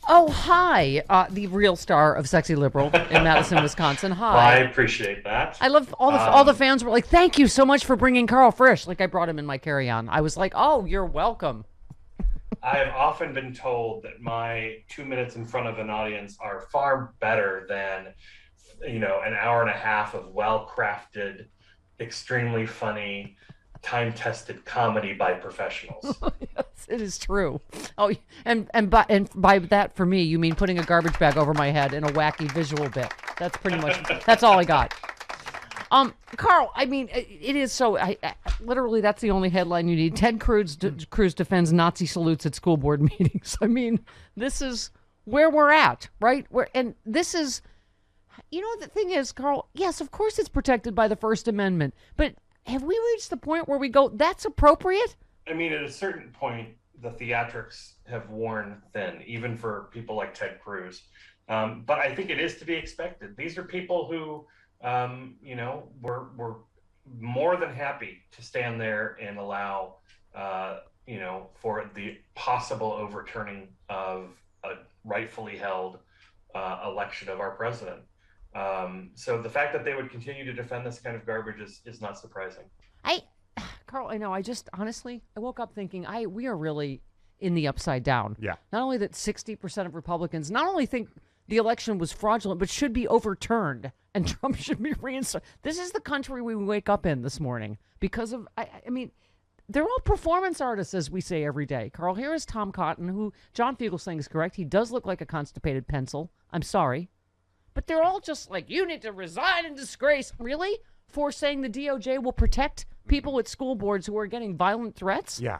Oh, hi, the real star of Sexy Liberal in Madison, Wisconsin. Hi. Well, I appreciate that. I love all the fans were like, thank you so much for bringing Karl Frisch. Like I brought him in my carry-on. I was like, oh, you're welcome. I have often been told that my 2 minutes in front of an audience are far better than, an hour and a half of well-crafted, extremely funny, time-tested comedy by professionals. Yes, it is true. Oh, and by that for me, you mean putting a garbage bag over my head in a wacky visual bit. That's pretty much that's all I got. Karl, I mean, it is so. Literally, that's the only headline you need. Ted Cruz defends Nazi salutes at school board meetings. I mean, this is where we're at, right? And this is, the thing is, Karl. Yes, of course, it's protected by the First Amendment, but have we reached the point where we go, that's appropriate? I mean, at a certain point, the theatrics have worn thin, even for people like Ted Cruz. But I think it is to be expected. These are people who, were more than happy to stand there and allow, for the possible overturning of a rightfully held election of our president. So the fact that they would continue to defend this kind of garbage is not surprising. Karl, I know. I just honestly, I woke up thinking, we are really in the upside down. Yeah. Not only that 60% of Republicans not only think the election was fraudulent, but should be overturned and Trump should be reinstated. This is the country we wake up in this morning because of, I mean, they're all performance artists, as we say every day. Karl, here is Thom Cotton, who John Fugelsang is correct. He does look like a constipated pencil. I'm sorry. But they're all just like, you need to resign in disgrace. Really? For saying the DOJ will protect people at school boards who are getting violent threats? Yeah.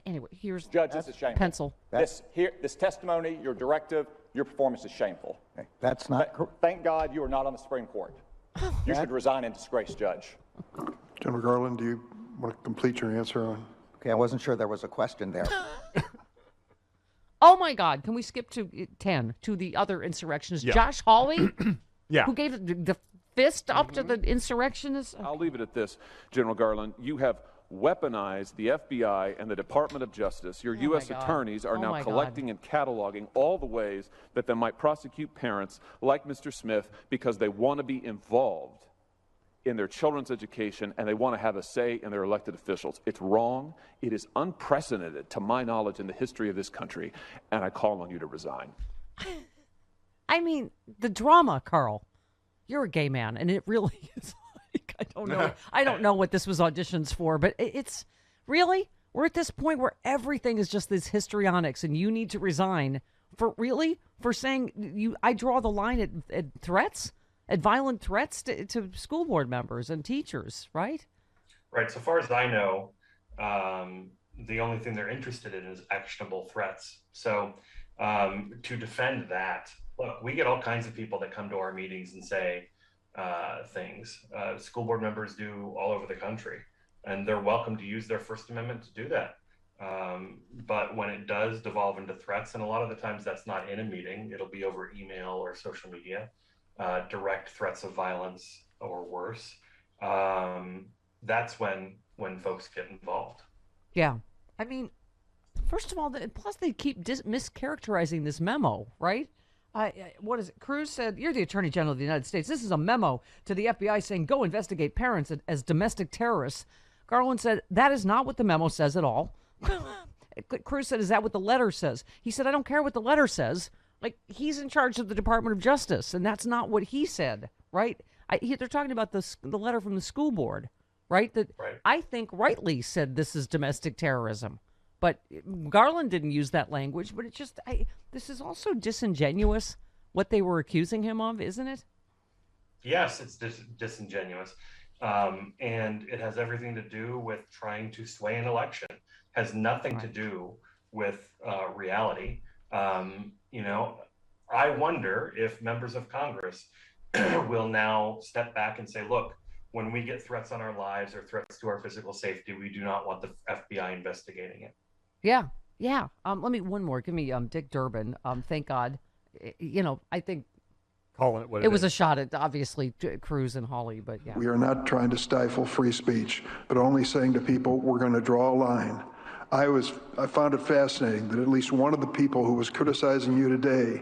Anyway, here's Judge, this is shameful. pencil. This testimony, your directive, your performance is shameful. That's not correct. Thank God you are not on the Supreme Court. You should resign in disgrace, Judge. General Garland, do you want to complete your answer on? Okay, I wasn't sure there was a question there. Oh my God! Can we skip to 10 to the other insurrectionists? Yeah. Josh Hawley, Yeah. who gave the fist up to the insurrectionists. I'll leave it at this, General Garland. You have weaponized the FBI and the Department of Justice. Your U.S. God. attorneys are Oh now my collecting and cataloging all the ways that they might prosecute parents like Mr. Smith because they want to be involved in their children's education and they want to have a say in their elected officials. It's wrong. It is unprecedented, to my knowledge, in the history of this country, and I call on you to resign. I mean, the drama, Karl. You're a gay man, and it really is. Like, I don't know what this was auditions for, but it's really, we're at this point where everything is just this histrionics, and you need to resign for saying I draw the line at threats. At violent threats to school board members and teachers, right? Right. So far as I know, the only thing they're interested in is actionable threats. So to defend that, look, we get all kinds of people that come to our meetings and say things. School board members do all over the country, and they're welcome to use their First Amendment to do that. But when it does devolve into threats, and a lot of the times that's not in a meeting, it'll be over email or social media. Direct threats of violence or worse, that's when folks get involved. Yeah. I mean, first of all, plus they keep mischaracterizing this memo, right? What is it? Cruz said, you're the Attorney General of the United States. This is a memo to the FBI saying, go investigate parents as domestic terrorists. Garland said, that is not what the memo says at all. Cruz said, is that what the letter says? He said, I don't care what the letter says. Like, he's in charge of the Department of Justice, and that's not what he said, right? They're talking about the letter from the school board, right? That Right. I think rightly said this is domestic terrorism. But Garland didn't use that language, but this is also disingenuous, what they were accusing him of, isn't it? Yes, it's disingenuous. And it has everything to do with trying to sway an election. Has nothing to do with reality. I wonder if members of Congress will now step back and say, look, when we get threats on our lives or threats to our physical safety, we do not want the FBI investigating it. Yeah. Yeah. Let me one more. Give me Dick Durbin. Thank God. I think Calling it what it was is. a shot at obviously Cruz and Hawley, but yeah. We are not trying to stifle free speech, but only saying to people, we're going to draw a line. I found it fascinating that at least one of the people who was criticizing you today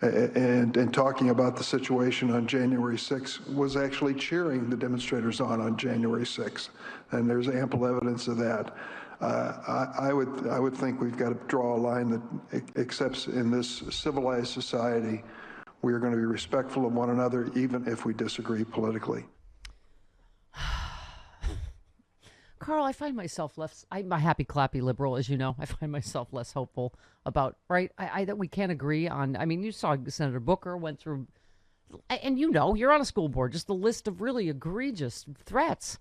and talking about the situation on January 6th was actually cheering the demonstrators on January 6th. And there's ample evidence of that. I would think we've got to draw a line that accepts in this civilized society, we are going to be respectful of one another, even if we disagree politically. Carl, I find myself I'm a happy, clappy liberal, as you know. I find myself less hopeful about, right, that we can't agree on. I mean, you saw Senator Booker went through, and you're on a school board, just the list of really egregious threats.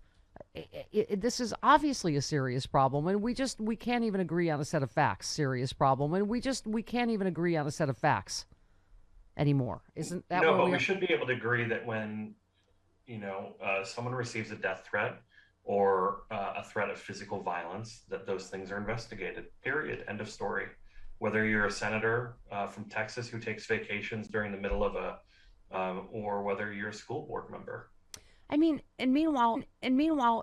This is obviously a serious problem, and we can't even agree on a set of facts. Serious problem, and we can't even agree on a set of facts anymore. Isn't that no? what But we should be able to agree that when someone receives a death threat or a threat of physical violence, that those things are investigated. Period. End of story. Whether you're a senator from Texas who takes vacations during the middle of or whether you're a school board member. I mean, and meanwhile,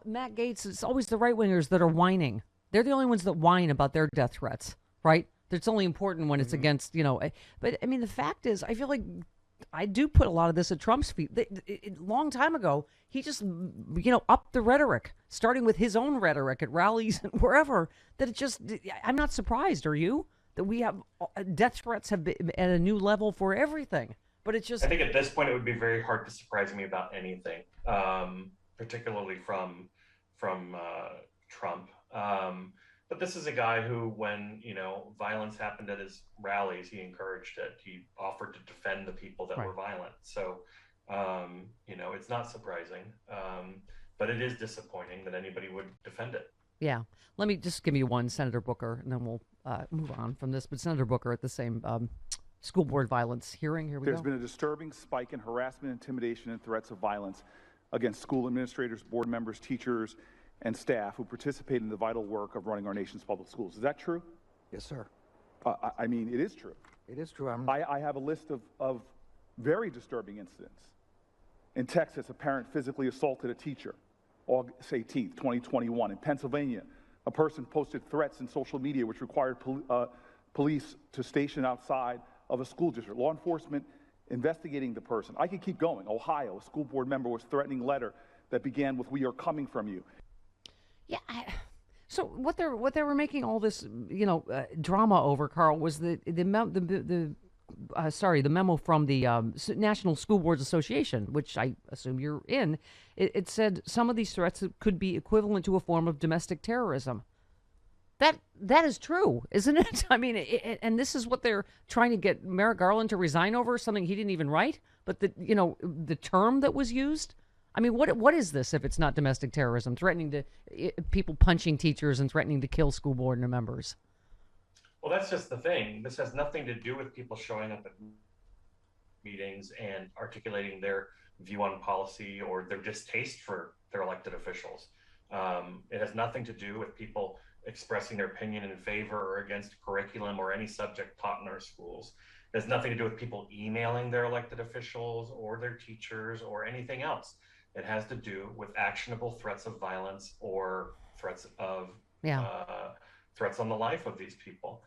Matt Gaetz, it's always the right-wingers that are whining. They're the only ones that whine about their death threats, right? It's only important when it's against, But, I mean, the fact is, I feel like I do put a lot of this at Trump's feet. A long time ago, he just, upped the rhetoric, starting with his own rhetoric at rallies and wherever, that it just, I'm not surprised, are you? That we have, death threats have been at a new level for everything. But it's just... I think at this point, it would be very hard to surprise me about anything, particularly from Trump. But this is a guy who, when, violence happened at his rallies, he encouraged it. He offered to defend the people that were violent. So, it's not surprising. But it is disappointing that anybody would defend it. Yeah. Let me just give you one, Senator Booker, and then we'll move on from this. But Senator Booker at the same school board violence hearing. Here we go. There's been a disturbing spike in harassment, intimidation, and threats of violence against school administrators, board members, teachers, and staff who participate in the vital work of running our nation's public schools. Is that true? Yes, sir. I mean, it is true. It is true. I have a list of very disturbing incidents. In Texas, a parent physically assaulted a teacher, August 18th, 2021. In Pennsylvania, a person posted threats in social media which required police to station outside of a school district. Law enforcement investigating the person. I could keep going. Ohio, a school board member was threatening a letter that began with, "We are coming from you." Yeah. So what they were making all this, drama over, Carl, was the memo from the National School Boards Association, which I assume you're in. It said some of these threats could be equivalent to a form of domestic terrorism. That is true, isn't it? I mean, and this is what they're trying to get Merrick Garland to resign over, something he didn't even write, but the term that was used. I mean, what is this if it's not domestic terrorism? Threatening people punching teachers and threatening to kill school board members. Well, that's just the thing. This has nothing to do with people showing up at meetings and articulating their view on policy or their distaste for their elected officials. It has nothing to do with people expressing their opinion in favor or against curriculum or any subject taught in our schools. It has nothing to do with people emailing their elected officials or their teachers or anything else. It has to do with actionable threats of violence or threats of threats on the life of these people.